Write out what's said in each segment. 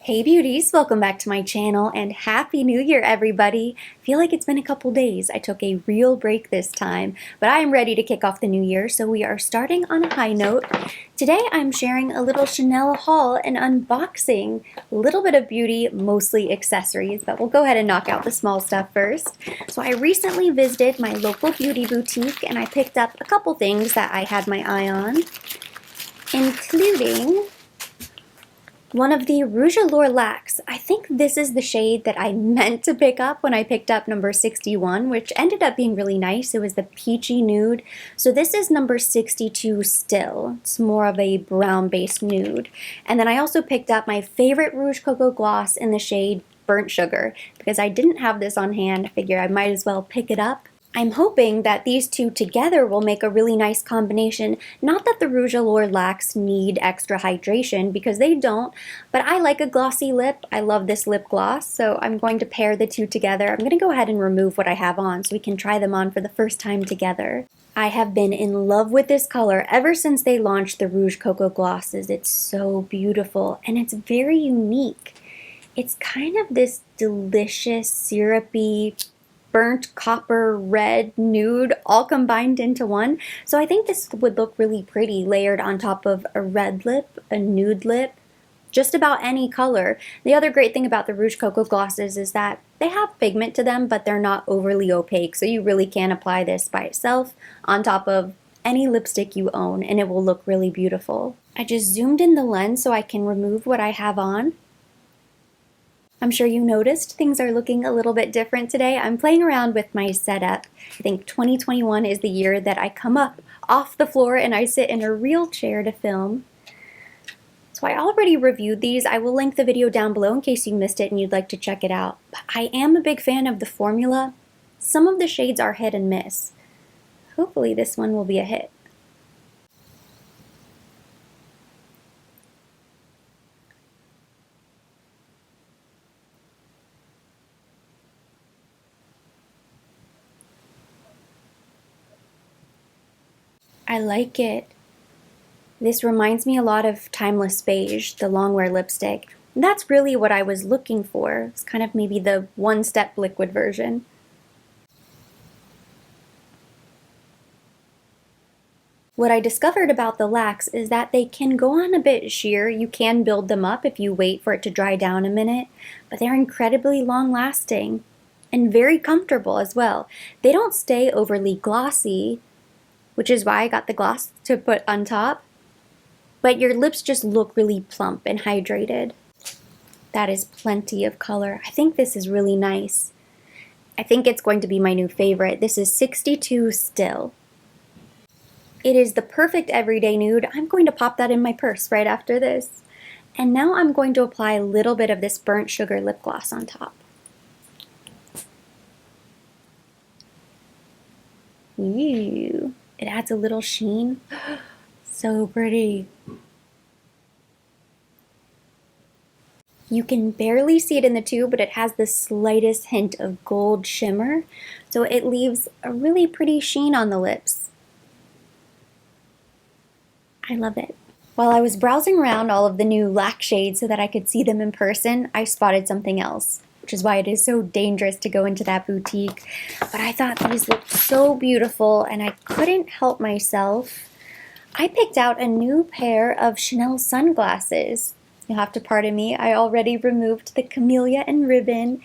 Hey beauties, welcome back to my channel and Happy New Year everybody. I feel like it's been a couple days. I took a real break this time, but I am ready to kick off the new year, so we are starting on a high note. Today I'm sharing a little Chanel haul and unboxing, a little bit of beauty, mostly accessories, but we'll go ahead and knock out the small stuff first. So I recently visited my local beauty boutique and I picked up a couple things that I had my eye on, including one of the Rouge Allure Lacs. I think this is the shade that I meant to pick up when I picked up number 61, which ended up being really nice. It was the peachy nude. So this is number 62 still. It's more of a brown-based nude. And then I also picked up my favorite Rouge Cocoa Gloss in the shade Burnt Sugar. Because I didn't have this on hand, I figure I might as well pick it up. I'm hoping that these two together will make a really nice combination. Not that the Rouge Allure Lacs need extra hydration, because they don't, but I like a glossy lip. I love this lip gloss, so I'm going to pair the two together. I'm going to go ahead and remove what I have on so we can try them on for the first time together. I have been in love with this color ever since they launched the Rouge Cocoa Glosses. It's so beautiful, and it's very unique. It's kind of this delicious, syrupy, burnt copper red nude all combined into one. So I think this would look really pretty layered on top of a red lip, a nude lip, just about any color. The other great thing about the Rouge Cocoa Glosses is that they have pigment to them, but they're not overly opaque, so you really can apply this by itself on top of any lipstick you own and it will look really beautiful. I just zoomed in the lens so I can remove what I have on. I'm sure you noticed things are looking a little bit different today. I'm playing around with my setup. I think 2021 is the year that I come up off the floor and I sit in a real chair to film. So I already reviewed these. I will link the video down below in case you missed it and you'd like to check it out. But I am a big fan of the formula. Some of the shades are hit and miss. Hopefully this one will be a hit. I like it. This reminds me a lot of Timeless Beige, the longwear lipstick. And that's really what I was looking for. It's kind of maybe the one-step liquid version. What I discovered about the lacs is that they can go on a bit sheer. You can build them up if you wait for it to dry down a minute, but they're incredibly long-lasting and very comfortable as well. They don't stay overly glossy, which is why I got the gloss to put on top. But your lips just look really plump and hydrated. That is plenty of color. I think this is really nice. I think it's going to be my new favorite. This is 62 Still. It is the perfect everyday nude. I'm going to pop that in my purse right after this. And now I'm going to apply a little bit of this Burnt Sugar lip gloss on top. Ooh. It adds a little sheen. So pretty. You can barely see it in the tube, but it has the slightest hint of gold shimmer, so it leaves a really pretty sheen on the lips. I love it. While I was browsing around all of the new lac shades so that I could see them in person, I spotted something else, which is why it is so dangerous to go into that boutique. But I thought these looked so beautiful and I couldn't help myself. I picked out a new pair of Chanel sunglasses. You'll have to pardon me, I already removed the camellia and ribbon,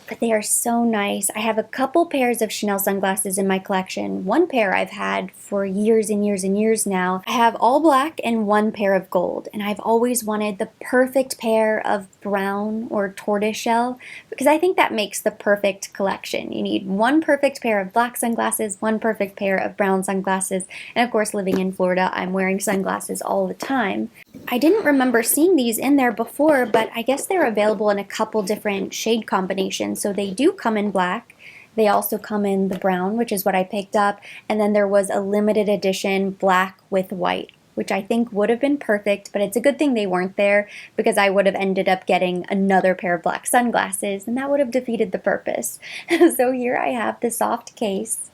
but they are so nice. I have a couple pairs of Chanel sunglasses in my collection. One pair I've had for years and years and years now. I have all black and one pair of gold, and I've always wanted the perfect pair of brown or tortoiseshell because I think that makes the perfect collection. You need one perfect pair of black sunglasses, one perfect pair of brown sunglasses, and of course living in Florida, I'm wearing sunglasses all the time. I didn't remember seeing these in there before, but I guess they're available in a couple different shade combinations. So they do come in black. They also come in the brown, which is what I picked up. And then there was a limited edition black with white, which I think would have been perfect, but it's a good thing they weren't there because I would have ended up getting another pair of black sunglasses and that would have defeated the purpose. So here I have the soft case.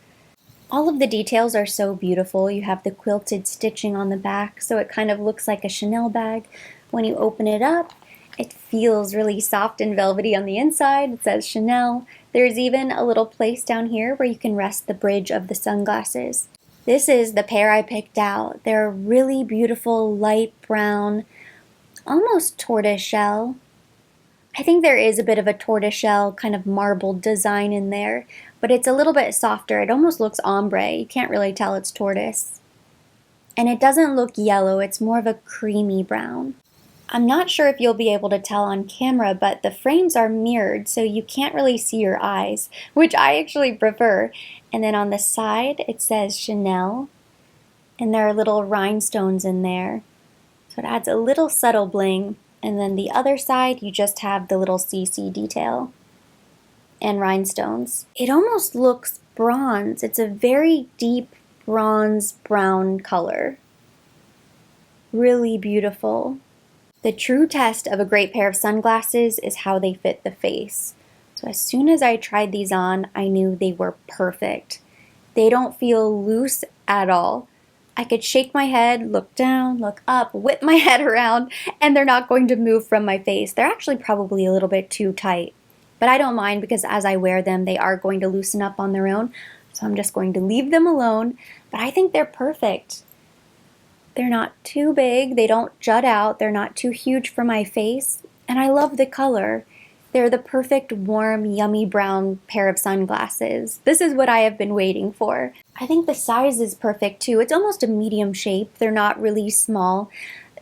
All of the details are so beautiful. You have the quilted stitching on the back, so it kind of looks like a Chanel bag when you open it up. It feels really soft and velvety on the inside. It says Chanel. There's even a little place down here where you can rest the bridge of the sunglasses. This is the pair I picked out. They're really beautiful light brown, almost tortoiseshell. I think there is a bit of a tortoiseshell kind of marbled design in there, but it's a little bit softer. It almost looks ombre. You can't really tell it's tortoise. And it doesn't look yellow. It's more of a creamy brown. I'm not sure if you'll be able to tell on camera, but the frames are mirrored, so you can't really see your eyes, which I actually prefer. And then on the side, it says Chanel, and there are little rhinestones in there. So it adds a little subtle bling. And then the other side, you just have the little CC detail and rhinestones. It almost looks bronze. It's a very deep bronze brown color. Really beautiful. The true test of a great pair of sunglasses is how they fit the face. So as soon as I tried these on, I knew they were perfect. They don't feel loose at all. I could shake my head, look down, look up, whip my head around, and they're not going to move from my face. They're actually probably a little bit too tight, but I don't mind because as I wear them, they are going to loosen up on their own. So I'm just going to leave them alone, but I think they're perfect. They're not too big, they don't jut out, they're not too huge for my face, and I love the color. They're the perfect warm, yummy brown pair of sunglasses. This is what I have been waiting for. I think the size is perfect too. It's almost a medium shape. They're not really small.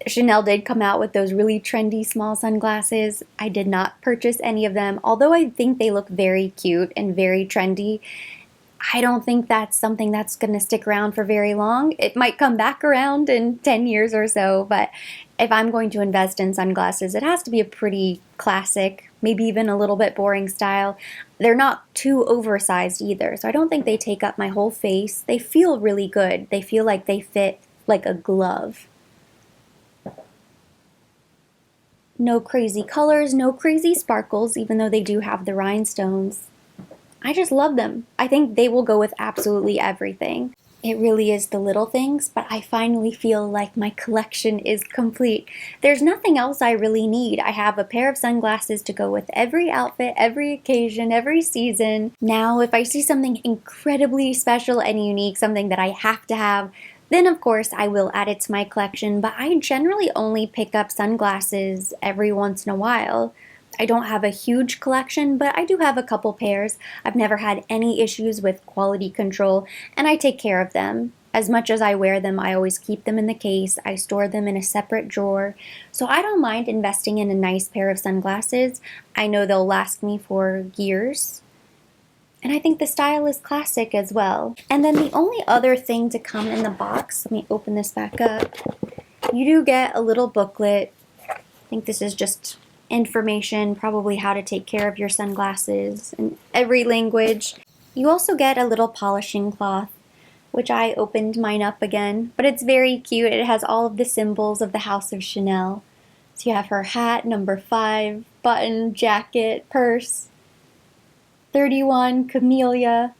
Chanel did come out with those really trendy small sunglasses. I did not purchase any of them, although I think they look very cute and very trendy. I don't think that's something that's going to stick around for very long. It might come back around in 10 years or so, but if I'm going to invest in sunglasses, it has to be a pretty classic, maybe even a little bit boring style. They're not too oversized either, so I don't think they take up my whole face. They feel really good. They feel like they fit like a glove. No crazy colors, no crazy sparkles, even though they do have the rhinestones. I just love them. I think they will go with absolutely everything. It really is the little things, but I finally feel like my collection is complete. There's nothing else I really need. I have a pair of sunglasses to go with every outfit, every occasion, every season. Now, if I see something incredibly special and unique, something that I have to have, then of course I will add it to my collection, but I generally only pick up sunglasses every once in a while. I don't have a huge collection, but I do have a couple pairs. I've never had any issues with quality control, and I take care of them. As much as I wear them, I always keep them in the case. I store them in a separate drawer. So I don't mind investing in a nice pair of sunglasses. I know they'll last me for years. And I think the style is classic as well. And then the only other thing to come in the box, let me open this back up. You do get a little booklet. I think this is just information, probably how to take care of your sunglasses in every language. You also get a little polishing cloth, which I opened mine up again, but it's very cute. It has all of the symbols of the House of Chanel. So you have her hat, number 5, button, jacket, purse, 31, camellia,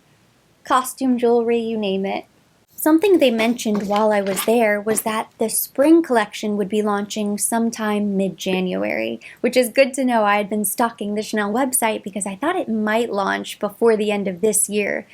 costume jewelry, you name it. Something they mentioned while I was there was that the spring collection would be launching sometime mid-January, which is good to know. I had been stalking the Chanel website because I thought it might launch before the end of this year.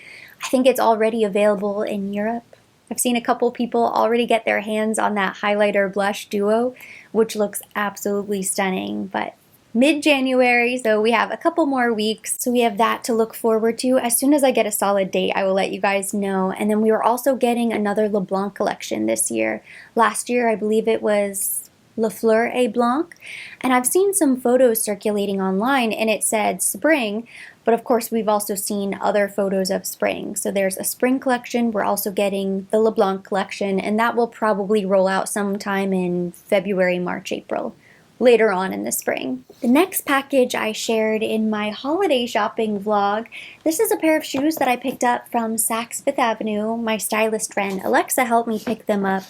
I think it's already available in Europe. I've seen a couple people already get their hands on that highlighter blush duo, which looks absolutely stunning, but mid-January, so we have a couple more weeks. So we have that to look forward to. As soon as I get a solid date, I will let you guys know. And then we are also getting another Leblanc collection this year. Last year, I believe it was Le Fleur et Blanc. And I've seen some photos circulating online and it said spring, but of course we've also seen other photos of spring. So there's a spring collection. We're also getting the Leblanc collection, and that will probably roll out sometime in February, March, April. Later on in the spring. The next package I shared in my holiday shopping vlog. This is a pair of shoes that I picked up from Saks Fifth Avenue. My stylist friend Alexa helped me pick them up,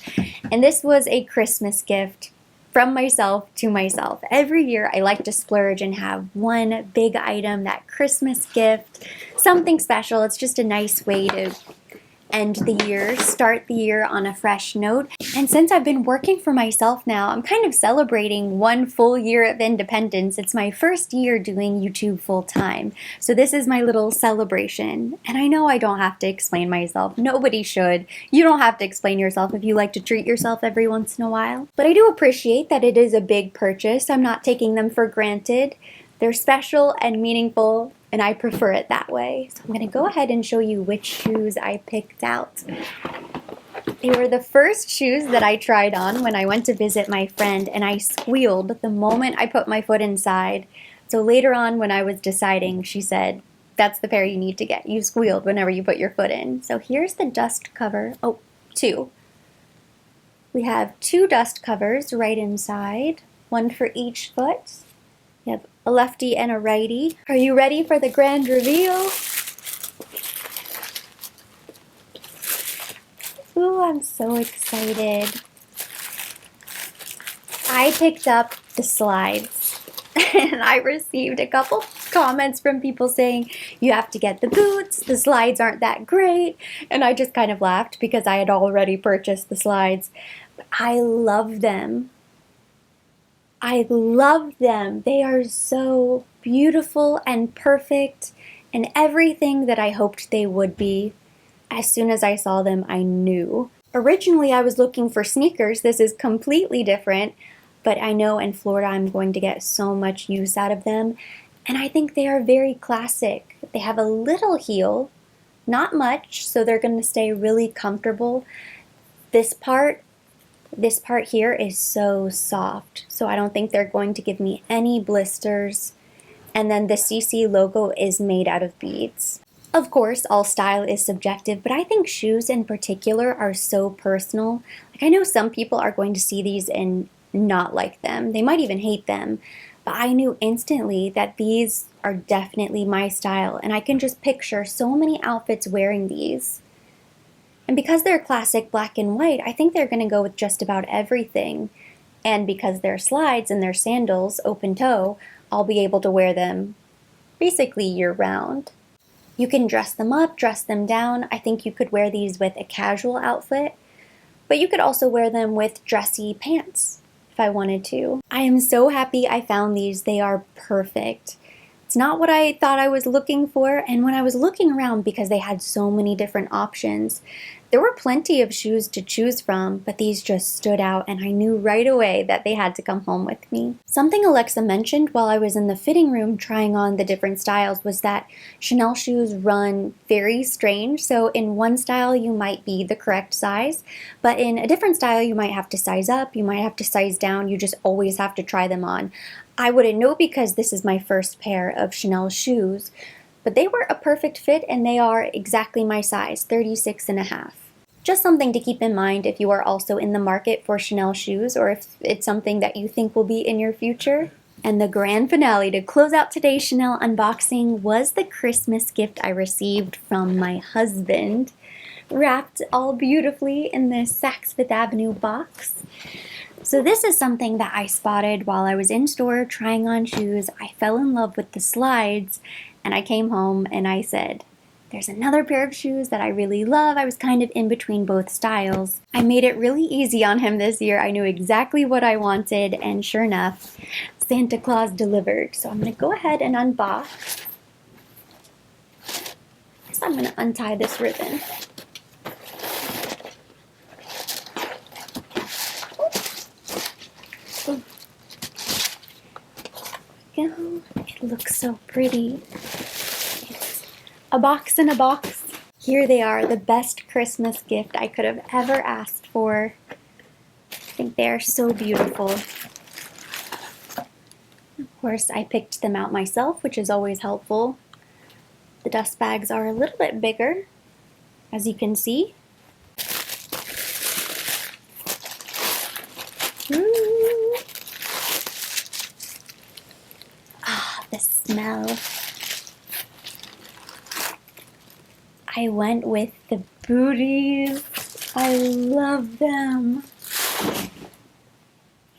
and this was a Christmas gift from myself to myself. Every year I like to splurge and have one big item, that Christmas gift, something special. It's just a nice way to end the year, start the year on a fresh note. And since I've been working for myself now, I'm kind of celebrating 1 full year of independence. It's my first year doing YouTube full time. So this is my little celebration. And I know I don't have to explain myself. Nobody should. You don't have to explain yourself if you like to treat yourself every once in a while. But I do appreciate that it is a big purchase. I'm not taking them for granted. They're special and meaningful, and I prefer it that way. So I'm going to go ahead and show you which shoes I picked out. They were the first shoes that I tried on when I went to visit my friend, and I squealed the moment I put my foot inside. So later on when I was deciding, she said, that's the pair you need to get. You squealed whenever you put your foot in. So here's the dust cover. Oh, two. We have 2 dust covers right inside, one for each foot. You have a lefty and a righty. Are you ready for the grand reveal? Ooh, I'm so excited. I picked up the slides and I received a couple comments from people saying, you have to get the boots, the slides aren't that great. And I just kind of laughed because I had already purchased the slides. But I love them. I love them. They are so beautiful and perfect and everything that I hoped they would be. As soon as I saw them, I knew. Originally, I was looking for sneakers. This is completely different, but I know in Florida I'm going to get so much use out of them. And I think they are very classic. They have a little heel, not much, so they're going to stay really comfortable. This part here is so soft, so I don't think they're going to give me any blisters. And then the CC logo is made out of beads. Of course, all style is subjective, but I think shoes in particular are so personal. Like, I know some people are going to see these and not like them. They might even hate them. But I knew instantly that these are definitely my style, and I can just picture so many outfits wearing these. And because they're classic black and white, I think they're going to go with just about everything. And because they're slides and they're sandals, open toe, I'll be able to wear them basically year-round. You can dress them up, dress them down. I think you could wear these with a casual outfit, but you could also wear them with dressy pants if I wanted to. I am so happy I found these. They are perfect. It's not what I thought I was looking for, and when I was looking around, because they had so many different options, there were plenty of shoes to choose from, but these just stood out and I knew right away that they had to come home with me. Something Alexa mentioned while I was in the fitting room trying on the different styles was that Chanel shoes run very strange. So in one style you might be the correct size, but in a different style you might have to size up, you might have to size down, you just always have to try them on. I wouldn't know because this is my first pair of Chanel shoes, but they were a perfect fit and they are exactly my size, 36.5. Just something to keep in mind if you are also in the market for Chanel shoes or if it's something that you think will be in your future. And the grand finale to close out today's Chanel unboxing was the Christmas gift I received from my husband, wrapped all beautifully in this Saks Fifth Avenue box. So this is something that I spotted while I was in store trying on shoes. I fell in love with the slides and I came home and I said, there's another pair of shoes that I really love. I was kind of in between both styles. I made it really easy on him this year. I knew exactly what I wanted, and sure enough, Santa Claus delivered. So I'm going to go ahead and unbox. So I'm going to untie this ribbon. Go. It looks so pretty. A box in a box. Here they are, the best Christmas gift I could have ever asked for. I think they are so beautiful. Of course, I picked them out myself, which is always helpful. The dust bags are a little bit bigger, as you can see. Ah, the smell. I went with the booties. I love them.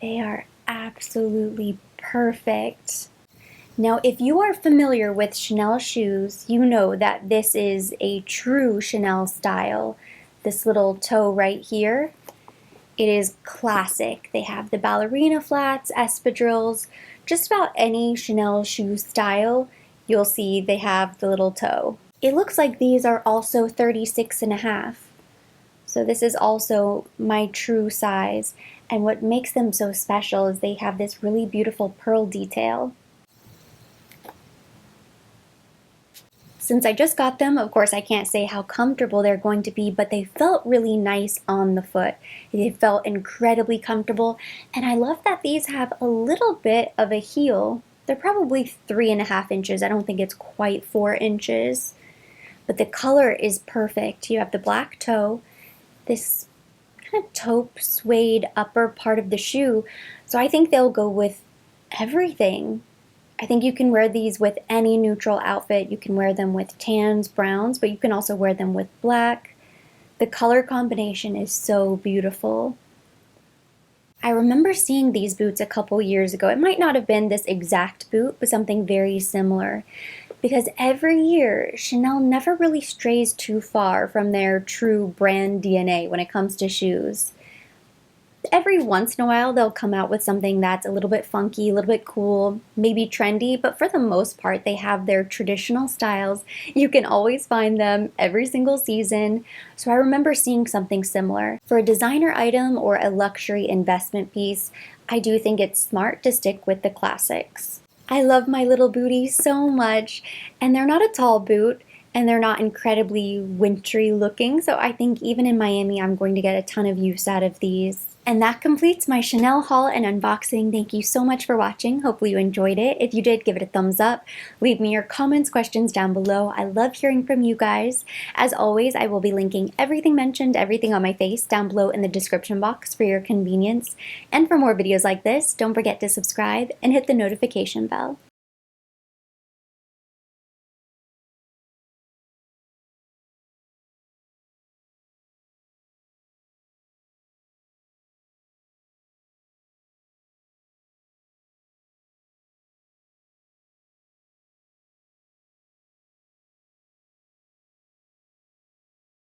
They are absolutely perfect. Now, if you are familiar with Chanel shoes, you know that this is a true Chanel style. This little toe right here, it is classic. They have the ballerina flats, espadrilles, just about any Chanel shoe style, you'll see they have the little toe. It looks like these are also 36 and a half. So this is also my true size. And what makes them so special is they have this really beautiful pearl detail. Since I just got them, of course I can't say how comfortable they're going to be, but they felt really nice on the foot. They felt incredibly comfortable, and I love that these have a little bit of a heel. They're probably 3.5 inches. I don't think it's quite 4 inches, but the color is perfect. You have the black toe, this kind of taupe suede upper part of the shoe, so I think they'll go with everything. I think you can wear these with any neutral outfit. You can wear them with tans, browns, but you can also wear them with black. The color combination is so beautiful. I remember seeing these boots a couple years ago. It might not have been this exact boot, but something very similar. Because every year, Chanel never really strays too far from their true brand DNA when it comes to shoes. Every once in a while, they'll come out with something that's a little bit funky, a little bit cool, maybe trendy, but for the most part, they have their traditional styles. You can always find them every single season. So I remember seeing something similar. For a designer item or a luxury investment piece, I do think it's smart to stick with the classics. I love my little booties so much, and they're not a tall boot, and they're not incredibly wintry looking, so I think even in Miami, I'm going to get a ton of use out of these. And that completes my Chanel haul and unboxing. Thank you so much for watching. Hopefully you enjoyed it. If you did, give it a thumbs up. Leave me your comments, questions down below. I love hearing from you guys. As always, I will be linking everything mentioned, everything on my face down below in the description box for your convenience. And for more videos like this, don't forget to subscribe and hit the notification bell.